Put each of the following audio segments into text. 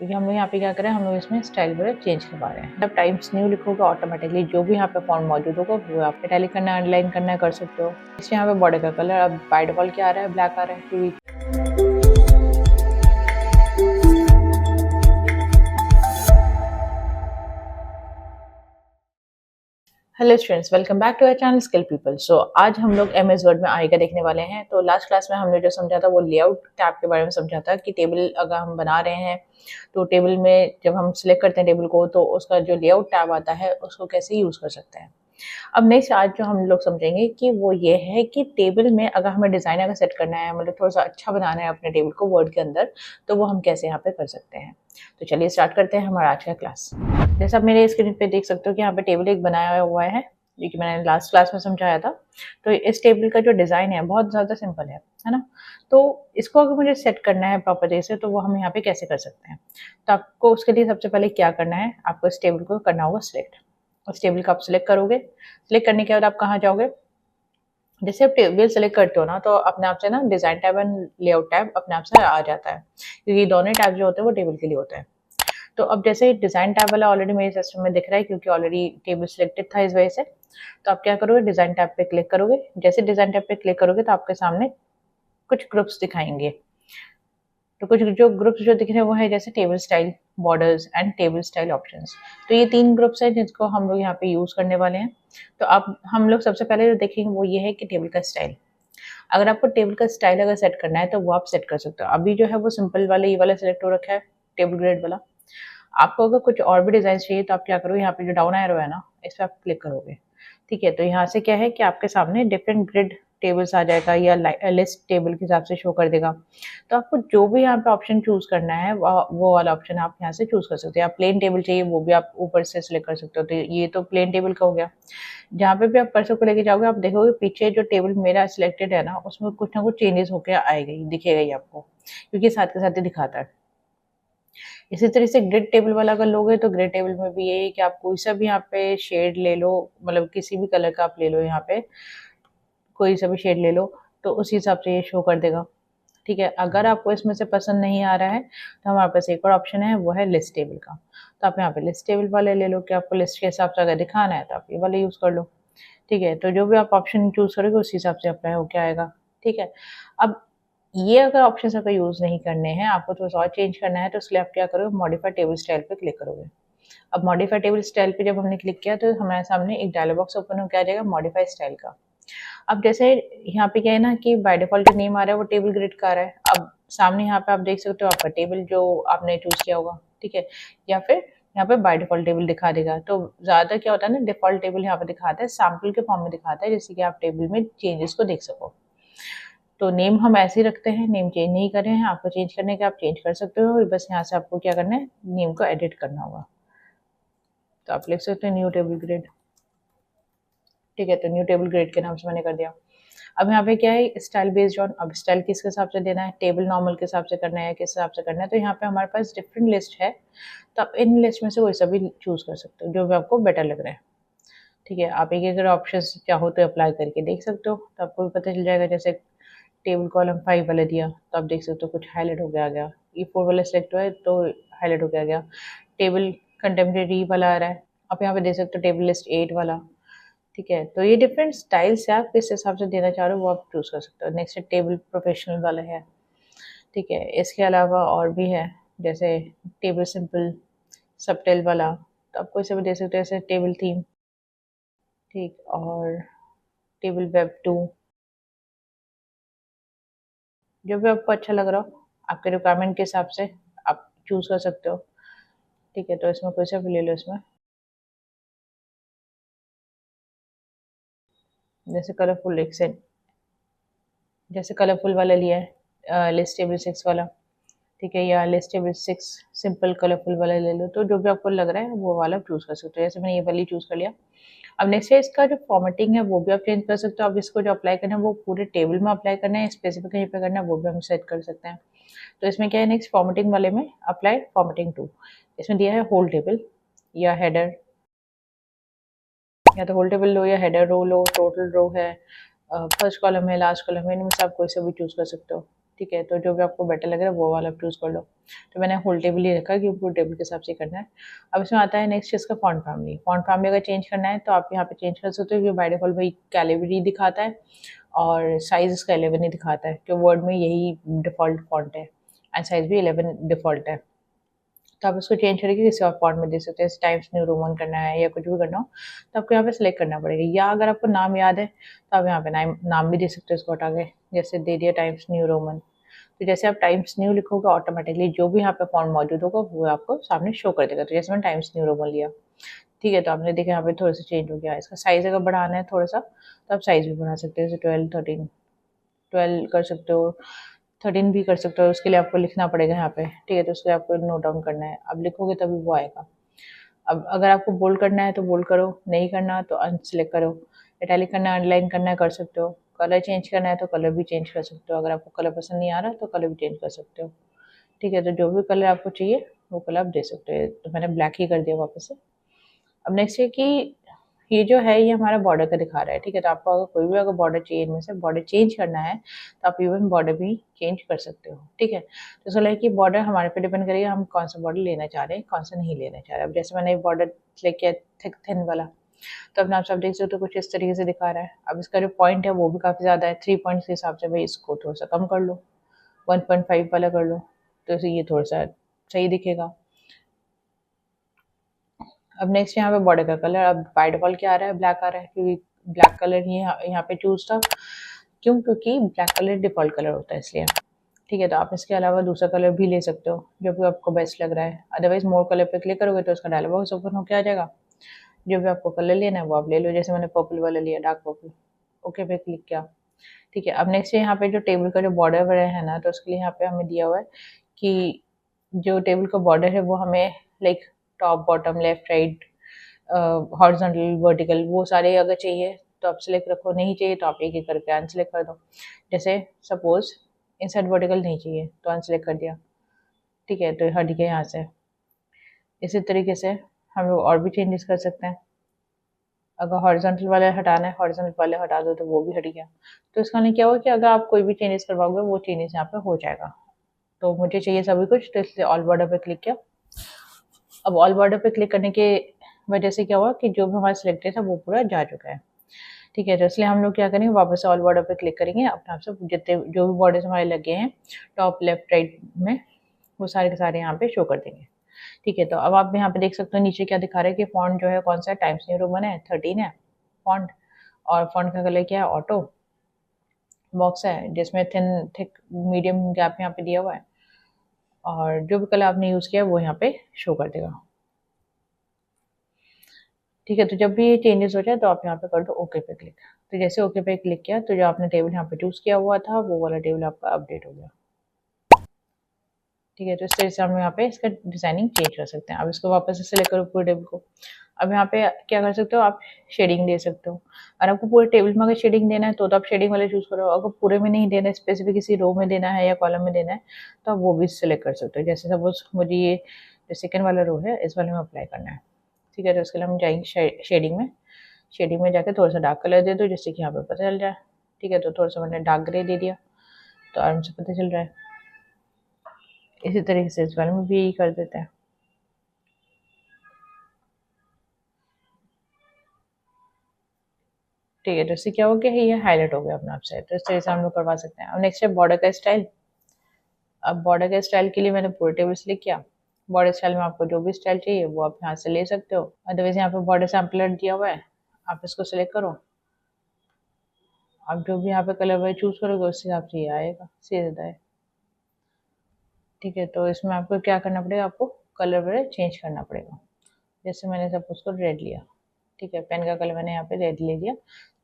क्योंकि हम लोग यहाँ पे क्या करें, हम लोग इसमें स्टाइल वगैरह चेंज करवा रहे हैं। जब टाइम्स न्यू लिखोगे ऑटोमेटिकली जो भी यहाँ पे फॉन्ट मौजूद होगा वो आप इटैलिक करना है, अंडरलाइन करना है, कर सकते हो। इसलिए यहाँ पे बॉर्डर का कलर अब बाय डिफॉल्ट क्या आ रहा है, ब्लैक आ रहा है क्योंकि hello students, welcome back to our channel skill people. So आज हम लोग एमएस वर्ड में आएगा देखने वाले हैं। तो लास्ट क्लास में हमने जो समझा था वो लेआउट टैब के बारे में समझा था कि टेबल अगर हम बना रहे हैं तो टेबल में जब हम सिलेक्ट करते हैं टेबल को तो उसका जो लेआउट टैब आता है उसको कैसे यूज़ कर सकते हैं। अब नेक्स्ट आज जो हम लोग समझेंगे कि वो ये है कि टेबल में अगर हमें डिज़ाइन अगर सेट करना है, मतलब थोड़ा सा अच्छा बनाना है अपने टेबल को वर्ड के अंदर, तो वो हम कैसे यहाँ पे कर सकते हैं। तो चलिए स्टार्ट करते हैं हमारा आज का क्लास। जैसे आप मेरे स्क्रीन पे देख सकते हो कि यहाँ पे टेबल एक बनाया हुआ है जो कि मैंने लास्ट क्लास में समझाया था। तो इस टेबल का जो डिज़ाइन है बहुत ज़्यादा सिंपल है ना। तो इसको अगर मुझे सेट करना है प्रॉपर तरीके से तो वो हम यहाँ पे कैसे कर सकते हैं। तो आपको उसके लिए सबसे पहले क्या करना है, आपको इस टेबल को करना होगा सिलेक्ट। उस टेबल को आप सिलेक्ट करोगे, सिलेक्ट करने के बाद आप कहाँ जाओगे, जैसे आप टेबल सेलेक्ट करते हो ना तो अपने आप से ना design tab and layout tab अपने आप से आ जाता है, क्योंकि दोनों टैब जो होते हैं वो टेबल के लिए होते हैं। तो अब जैसे डिज़ाइन टैब वाला ऑलरेडी मेरे सिस्टम में दिख रहा है क्योंकि ऑलरेडी टेबल सिलेक्टेड था इस वजह से। तो आप क्या करोगे, डिज़ाइन टैब पे क्लिक करोगे। जैसे डिज़ाइन टैब पे क्लिक करोगे तो आपके सामने कुछ ग्रुप्स दिखाएंगे। तो कुछ जो ग्रुप्स जो दिख रहे हैं वो है जैसे table style, borders and table style options. तो ये 3 ग्रुप्स हैं जिसको हम लोग यहाँ पे यूज़ करने वाले हैं। तो अब हम लोग सबसे पहले जो देखेंगे वो ये है कि टेबल का स्टाइल। अगर आपको टेबल का स्टाइल अगर सेट करना है तो वो आप सेट कर सकते हो। अभी जो है वो सिंपल वाला ये वाला सेलेक्ट हो रखा है, टेबल ग्रिड वाला। आपको अगर कुछ और भी डिज़ाइन चाहिए तो आप क्या करोगे, यहाँ पे जो डाउन एरो है ना इस पे आप क्लिक करोगे। ठीक है, तो यहाँ से क्या है कि आपके सामने डिफरेंट ग्रिड टेबल्स आ जाएगा या लिस्ट टेबल के हिसाब से शो कर देगा। तो आपको जो भी यहाँ पे ऑप्शन चूज़ करना है वो वाला ऑप्शन आप यहाँ से चूज़ कर सकते हैं। आप प्लेन टेबल चाहिए वो भी आप ऊपर से सिलेक्ट कर सकते हो। तो ये तो प्लेन टेबल का हो गया। जहाँ पे भी आप कर्सर को लेके जाओगे आप देखोगे पीछे जो टेबल मेरा सिलेक्टेड है ना उसमें कुछ ना कुछ चेंजेस होकर आएगा ही, दिखेगा ही आपको, क्योंकि साथ के साथ ही दिखाता है। इसी तरह से ग्रिड टेबल वाला अगर लोगे तो ग्रिड टेबल में भी यही है कि आप कोई सा भी यहाँ पे शेड ले लो, मतलब किसी भी कलर का आप ले लो, यहाँ पे कोई सा भी शेड ले लो तो उसी हिसाब से ये शो कर देगा। ठीक है, अगर आपको इसमें से पसंद नहीं आ रहा है तो हमारे पास एक और ऑप्शन है, वो है लिस्ट टेबल का। तो आप यहाँ पे लिस्ट टेबल वाले ले लो कि आपको लिस्ट के हिसाब से अगर दिखाना है तो आप ये वाले यूज़ कर लो। ठीक है, तो जो भी आप ऑप्शन चूज़ करोगे उसी हिसाब से अप्लाई होके आएगा। ठीक है, अब ये अगर ऑप्शन अगर यूज़ नहीं करने हैं, आपको थोड़ा सा और चेंज करना है तो इसलिए आप क्या करोगे, मॉडिफाई टेबल स्टाइल पे क्लिक करोगे। अब मॉडिफाई टेबल स्टाइल पे जब हमने क्लिक किया तो हमारे सामने एक डायलॉग बॉक्स ओपन होकर आ जाएगा मॉडिफाई स्टाइल का। अब जैसे यहाँ पे क्या है ना कि बाय डिफॉल्ट जो नेम आ रहा है वो टेबल ग्रिड का आ रहा है। अब सामने यहाँ पे आप देख सकते हो आपका टेबल जो आपने चूज़ किया होगा। ठीक है, या फिर यहाँ पे बाय डिफॉल्ट टेबल दिखा देगा। तो ज़्यादा क्या होता है ना, डिफॉल्ट टेबल यहाँ पे दिखाता है, सैम्पल के फॉर्म में दिखाता है, जैसे कि आप टेबल में चेंजेस को देख सको। तो नेम हम ऐसे ही रखते हैं, नेम चेंज नहीं कर रहे हैं। आपको चेंज करने का आप चेंज कर सकते हो, बस यहाँ से आपको क्या करना है, नेम को एडिट करना होगा। तो आप लिख सकते हो न्यू टेबल ग्रिड। ठीक है, तो न्यू टेबल ग्रिड के नाम से मैंने कर दिया। अब यहाँ पे क्या है, स्टाइल बेस्ड ऑन, अब स्टाइल किसके हिसाब से देना है, टेबल नॉर्मल के हिसाब से करना है, किस हिसाब से करना है। तो यहाँ पे हमारे पास डिफरेंट लिस्ट है, तो आप इन लिस्ट में से कोई सा भी चूज़ कर सकते हो जो भी आपको बेटर लग रहा है। ठीक है, आप एक एक ऑप्शन चाहो तो अप्लाई करके देख सकते हो, तो आपको भी पता चल जाएगा। जैसे टेबल कॉलम 5 वाला दिया तो आप देख सकते हो कुछ हाईलाइट हो गया। E4 वाला सिलेक्ट हुआ है तो हाईलाइट हो गया। टेबल कंटेम्प्रेरी वाला आ रहा है, आप यहाँ पे देख सकते हो टेबल लिस्ट 8 वाला। ठीक है, तो ये डिफरेंट स्टाइल्स है, आप किस हिसाब से देना चाह रहे हो वो आप चूज़ कर सकते हो। नेक्स्ट टेबल प्रोफेशनल वाला है। ठीक है, इसके अलावा और भी है, जैसे टेबल सिंपल, सबटेल वाला, तो आप कोई से भी दे सकते हो। जैसे टेबल थीम, ठीक, और टेबल वेब 2, जो भी आपको अच्छा लग रहा हो आपके रिक्वायरमेंट के हिसाब से आप चूज़ कर सकते हो। ठीक है, तो इसमें कोई सा भी ले लो। इसमें जैसे कलरफुल एक्सेंट, जैसे कलरफुल वाला लिया है, लिस्ट टेबल 6 वाला। ठीक है, या लिस्ट टेबल 6 सिंपल कलरफुल वाला ले लो। तो जो भी आपको लग रहा है वो वाला चूज़ कर सकते हो। जैसे मैंने ये वाली चूज़ कर लिया। अब नेक्स्ट है इसका जो फॉर्मेटिंग है वो भी आप चेंज कर सकते हो। अब इसको जो अप्लाई करना है वो पूरे टेबल में अप्लाई करना है, स्पेसिफिक कहीं पे करना है वो भी हम सेट कर सकते हैं। तो इसमें क्या है, नेक्स्ट फॉर्मेटिंग वाले में अप्लाई फॉर्मेटिंग टू, इसमें दिया है होल टेबल या हेडर, या तो होल टेबल लो या हेडर रो लो, टोटल रो है, फर्स्ट कॉलम है, लास्ट कॉलम है, इनमें से आप कोई सा भी चूज़ कर सकते हो। ठीक है, तो जो भी आपको बेटर लग रहा है वो वाला चूज़ कर लो। तो मैंने होल टेबल ही रखा क्योंकि पूरे टेबल के हिसाब से करना है। अब इसमें आता है नेक्स्ट इसका फॉन्ट फैमिली। फॉन्ट फैमिली अगर चेंज करना है तो आप यहाँ पे चेंज कर सकते हो, क्योंकि बाय डिफ़ॉल्ट वही कैलिबरी दिखाता है और साइज़ इसका 11 ही दिखाता है, कि वर्ड में यही डिफ़ॉल्ट फॉन्ट है एंड साइज़ भी 11 डिफ़ॉल्ट है। तो आप इसको चेंज करके किसी और फॉन्ट में दे सकते हैं, टाइम्स न्यू रोमन करना है या कुछ भी करना हो तो आपको यहाँ पे सिलेक्ट करना पड़ेगा। या अगर आपको नाम याद है तो आप यहाँ पे नाम भी दे सकते हो इसको हटा के, जैसे दे दिया टाइम्स न्यू रोमन। तो जैसे आप टाइम्स न्यू लिखोगे ऑटोमेटिकली जो भी यहाँ पे फॉन्ट मौजूद होगा वो आपको सामने शो कर देगा। तो जैसे मैंने टाइम्स न्यू रोमन लिया, ठीक है, तो आपने देखा यहाँ पे थोड़ा सा चेंज हो गया। इसका साइज़ अगर बढ़ाना है थोड़ा सा तो आप साइज़ भी बढ़ा सकते हो, जैसे 12 13 12 कर सकते हो, 13 भी कर सकते हो। उसके लिए आपको लिखना पड़ेगा यहाँ पे, ठीक है, तो उसके लिए आपको नोट डाउन करना है। अब लिखोगे तभी वो आएगा। अब अगर आपको बोल्ड करना है तो बोल्ड करो, नहीं करना तो अनसिलेक्ट करो। इटैलिक करना है, अंडरलाइन करना है, कर सकते हो। कलर चेंज करना है तो कलर भी चेंज कर सकते हो। अगर आपको कलर पसंद नहीं आ रहा तो कलर भी चेंज कर सकते हो, ठीक है। तो जो भी कलर आपको चाहिए वो कलर आप दे सकते हो। तो मैंने ब्लैक ही कर दिया वापस से। अब नेक्स्ट है कि ये जो है ये हमारा बॉर्डर का दिखा रहा है, ठीक है। तो आपको अगर कोई भी अगर बॉर्डर चाहिए, इनमें से बॉर्डर चेंज करना है तो आप इवन बॉर्डर भी चेंज कर सकते हो, ठीक है। तो इसका है कि बॉर्डर हमारे पे डिपेंड करेगा हम कौन सा बॉर्डर लेना चाह रहे हैं, कौन सा नहीं लेना चाह रहे हैं। अब जैसे मैंने बॉर्डर सेलेक्ट किया थिक थिन वाला, तो अपने आप सब देख सकते हो कुछ इस तरीके से दिखा रहा है। अब इसका जो पॉइंट है वो भी काफ़ी ज़्यादा है, 3 पॉइंट्स के हिसाब से भाई इसको थोड़ा सा कम कर लो, 1.5 वाला कर लो, तो इसे ये थोड़ा सा सही दिखेगा। अब नेक्स्ट यहाँ पे बॉर्डर का कलर, अब बाय डिफॉल्ट क्या आ रहा है, ब्लैक आ रहा है, क्योंकि ब्लैक कलर ही यहाँ पे चूज था। क्यों? क्योंकि ब्लैक कलर डिफॉल्ट कलर होता है इसलिए, ठीक है। तो आप इसके अलावा दूसरा कलर भी ले सकते हो जो भी आपको बेस्ट लग रहा है। अदरवाइज मोर कलर पे क्लिक करोगे तो उसका डायलॉग बॉक्स ओपन होकर आ जाएगा। जो भी आपको कलर लेना है वो आप ले लो, जैसे मैंने पर्पल वाला लिया, डार्क पर्पल। ओके पे क्लिक किया, ठीक है। अब नेक्स्ट यहाँ पे जो टेबल का जो बॉर्डर वगैरह है ना, तो उसके लिए यहाँ पे हमें दिया हुआ है कि जो टेबल का बॉर्डर है वो हमें like top bottom left right horizontal vertical वो सारे अगर चाहिए तो आप सिलेक्ट रखो, नहीं चाहिए तो आप एक एक करके अनसिलेक्ट कर दो। जैसे सपोज इनसाइड वर्टिकल नहीं चाहिए तो अनसिलेक्ट कर दिया, ठीक है, तो हट गया यहाँ से। इसी तरीके से हम लोग और भी चेंजेस कर सकते हैं। अगर हॉरिजॉन्टल वाले हटाना है, हॉरिजॉन्टल वाले हटा दो तो वो भी हट गया। तो इसका नहीं क्या होगा कि अगर आप कोई भी चेंजेस करवाओगे वो चेंजेस यहाँ पे हो जाएगा। तो मुझे चाहिए सभी कुछ, तो इसलिए ऑल बॉर्डर पे क्लिक किया। अब ऑल बॉर्डर पे क्लिक करने के वजह से क्या हुआ कि जो भी हमारा सिलेक्टेड था वो पूरा जा चुका है, ठीक है। तो इसलिए हम लोग क्या करेंगे, वापस से ऑल बॉर्डर पे क्लिक करेंगे, अपने आप से जितने जो भी बॉर्डर्स हमारे लगे हैं टॉप लेफ्ट राइट में वो सारे के सारे यहाँ पे शो कर देंगे, ठीक है। तो अब आप यहाँ पे देख सकते हो नीचे क्या दिखा रहा है कि फॉन्ट जो है कौन सा है, टाइम्स न्यू रोमन है, 13 है फॉन्ट, और फॉन्ट का कलर क्या है, ऑटो बॉक्स है जिसमें थिन थिक मीडियम गैप यहाँ पे दिया हुआ है, और जो भी कलर आपने यूज़ किया वो यहाँ पे शो कर देगा, ठीक है। तो जब भी ये चेंजेस हो जाए तो आप यहाँ पे कर दो ओके पे क्लिक। तो जैसे ओके पे क्लिक किया तो जो आपने टेबल यहाँ पे चूज़ किया हुआ था वो वाला टेबल आपका अपडेट हो गया, ठीक है। तो इस तरह से हम यहाँ पे इसका डिजाइनिंग चेंज कर सकते हैं। अब इसको वापस से सिलेक्ट करो पूरे टेबल को। अब यहाँ पे क्या कर सकते हो, आप शेडिंग दे सकते हो। अगर आपको पूरे टेबल में अगर शेडिंग देना है तो आप शेडिंग वाले चूज करो। अगर पूरे में नहीं देना है, स्पेसिफिक किसी रो में देना है या कॉलम में देना है तो आप वो भी सिलेक्ट कर सकते हो। जैसे सपोज मुझे ये जो सेकेंड वाला रो है इस वाले में अप्लाई करना है, ठीक है। तो उसके लिए हम जाएंगे शेडिंग में जाकर थोड़ा सा डार्क कलर दे दो जिससे कि यहाँ पे पता चल जाए, ठीक है। तो थोड़ा सा मैंने डार्क ग्रे दे दिया तो आराम से पता चल रहा है। इसी तरीके से इस वाले में भी यही कर देते हैं, ठीक है। तो इससे क्या हो गया, ये हाईलाइट हो गया अपने आप से। तो इस तरह से हम लोग करवा सकते हैं। अब नेक्स्ट है बॉर्डर का स्टाइल। अब बॉर्डर के स्टाइल के लिए मैंने पूरे टेबल सेलेक्ट किया। बॉर्डर स्टाइल में आपको जो भी स्टाइल चाहिए वो आप यहाँ से ले सकते हो। अदरवाइज यहाँ पे बॉर्डर सैम्पलर दिया हुआ है, आप इसको सिलेक्ट करो। आप जो भी यहाँ पे कलर वाइज चूज करोगे उस हिसाब से ये आएगा, सीधा है, ठीक है। तो इसमें आपको क्या करना पड़ेगा, आपको कलर वगैरह चेंज करना पड़ेगा। जैसे मैंने सपोज को रेड लिया, ठीक है, पेन का कलर मैंने यहाँ पे रेड ले लिया।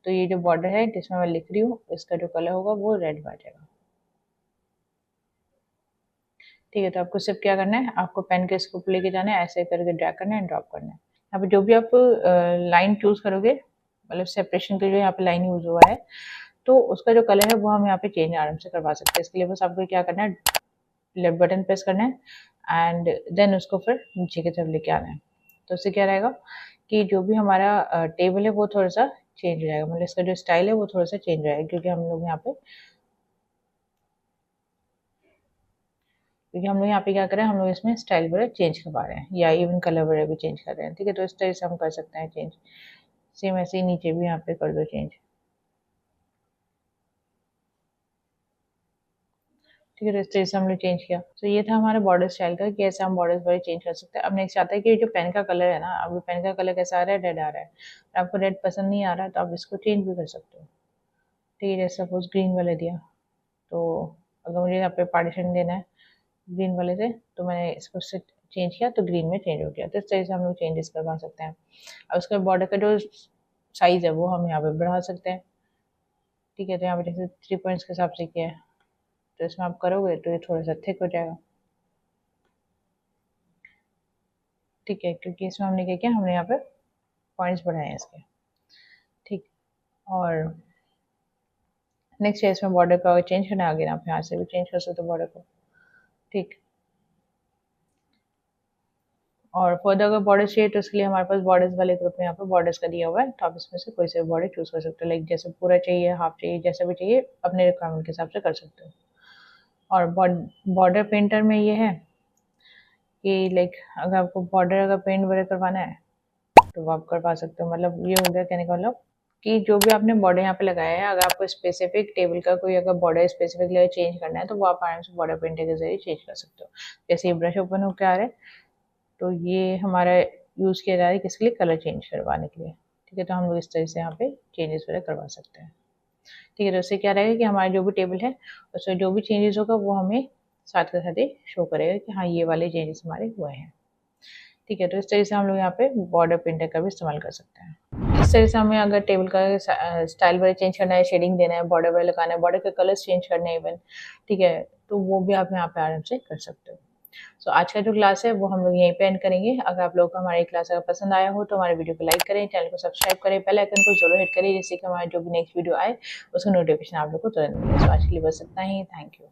तो ये जो बॉर्डर है जिसमें मैं लिख रही हूँ इसका जो कलर होगा वो रेड में आ जाएगा, ठीक है। तो आपको सिर्फ क्या करना है, आपको पेन के इसको लेके जाना है, ऐसे करके ड्रैग करना है, ड्रॉप करना है। यहाँ पे जो भी आप लाइन चूज करोगे, मतलब सेपरेशन के जो यहाँ पे लाइन यूज हुआ है तो उसका जो कलर है वो हम यहाँ पे चेंज आराम से करवा सकते हैं। इसके लिए बस आपको क्या करना है, लेफ्ट बटन प्रेस करना है एंड देन उसको फिर नीचे की तरफ लेके आना है। तो उससे क्या रहेगा कि जो भी हमारा टेबल है वो थोड़ा सा चेंज हो जाएगा, मतलब इसका जो स्टाइल है वो थोड़ा सा चेंज हो जाएगा, क्योंकि हम लोग यहाँ पे क्योंकि हम लोग यहाँ पे क्या कर रहे हैं, हम लोग इसमें स्टाइल वगैरह चेंज करवा रहे हैं या इवन कलर वगैरह भी चेंज कर रहे हैं। ठीक है, तो इस तरह से हम कर सकते हैं चेंज। सेम ऐसे ही नीचे भी यहाँ पे कर दो चेंज। ठीक है, तो इस तरह से हमने चेंज किया। तो ये था हमारा बॉर्डर स्टाइल का कि ऐसे हम बॉर्डर्स वगैरह चेंज कर सकते हैं। अब नेक्स्ट आता है कि जो पेन का कलर है ना, अब पेन का कलर कैसा आ रहा है, रेड आ रहा है। आपको रेड पसंद नहीं आ रहा है तो आप इसको चेंज भी कर सकते हो। ठीक है, जैसे सपोज ग्रीन वाले दिया, तो अगर मुझे यहाँ पे पार्टीशन देना है ग्रीन वाले से, तो मैंने इसको से चेंज किया तो ग्रीन में चेंज हो गया। तो इस तरह से हम लोग चेंजेस करवा सकते हैं। अब उसके बॉर्डर का जो साइज़ है वो हम यहाँ पे बढ़ा सकते हैं। ठीक है, तो यहाँ पे जैसे 3 पॉइंट्स के हिसाब से किया है, तो इसमें आप करोगे तो ये थोड़ा सा थिक हो जाएगा। ठीक है, क्योंकि इसमें हमने क्या किया, हमने यहाँ पे पॉइंट्स बढ़ाए हैं इसके। ठीक, और नेक्स्ट है इसमें बॉर्डर का चेंज करना है, आगे आप यहाँ से भी चेंज कर सकते हो बॉर्डर को। ठीक, और फर्दर अगर बॉर्डर चाहिए तो उसके लिए हमारे पास बॉर्डर्स वाले ग्रुप में यहाँ पे बॉर्डर्स का दिया हुआ है, तो आप इसमें से कोई से बॉर्डर चूज कर सकते हो। लाइक जैसे पूरा चाहिए, हाफ चाहिए, जैसा भी चाहिए अपने रिक्वायरमेंट के हिसाब से कर सकते हो। और बॉर्डर पेंटर में ये है कि लाइक अगर आपको बॉर्डर अगर पेंट वगैरह करवाना है तो वो आप करवा सकते हो। मतलब ये हो गया कहने का मतलब कि जो भी आपने बॉर्डर यहाँ पे लगाया है, अगर आपको स्पेसिफिक टेबल का कोई अगर बॉर्डर स्पेसिफिक लेयर चेंज करना है तो वो आप आराम से बॉर्डर पेंटर के जरिए चेंज कर सकते हो। जैसे ये ब्रश ओपन होकर आ रहा है, तो ये हमारा यूज़ किया जा रहा है किसके लिए, कलर चेंज करवाने के लिए। ठीक है, तो हम लोग इस तरह से यहाँ पे चेंजेस वगैरह करवा सकते हैं। ठीक है, तो उससे क्या रहेगा कि हमारा जो भी टेबल है उसमें जो भी चेंजेस होगा वो हमें साथ के साथ ही शो करेगा कि हाँ ये वाले चेंजेस हमारे हुए हैं। ठीक है, तो इस तरह से हम लोग यहाँ पे बॉर्डर पेंटर का भी इस्तेमाल कर सकते हैं। इस तरह से हमें अगर टेबल का स्टाइल वगैरह चेंज करना है, शेडिंग देना है, बॉर्डर वगैरह लगाना है, बॉर्डर के कलर्स चेंज करने हैं इवन, ठीक है, तो वो भी आप यहाँ पे आराम से कर सकते हो। सो आज का जो क्लास है वो हम लोग यहीं पे एंड करेंगे। अगर आप लोगों को हमारी क्लास अगर पसंद आया हो तो हमारे वीडियो को लाइक करें, चैनल को सब्सक्राइब करें, बेल आइकन को जरूर हिट करें, जिससे कि हमारा जो भी नेक्स्ट वीडियो आए उसका नोटिफिकेशन आप लोग को तुरंत मिले। सो आज के लिए बस इतना ही। Thank you.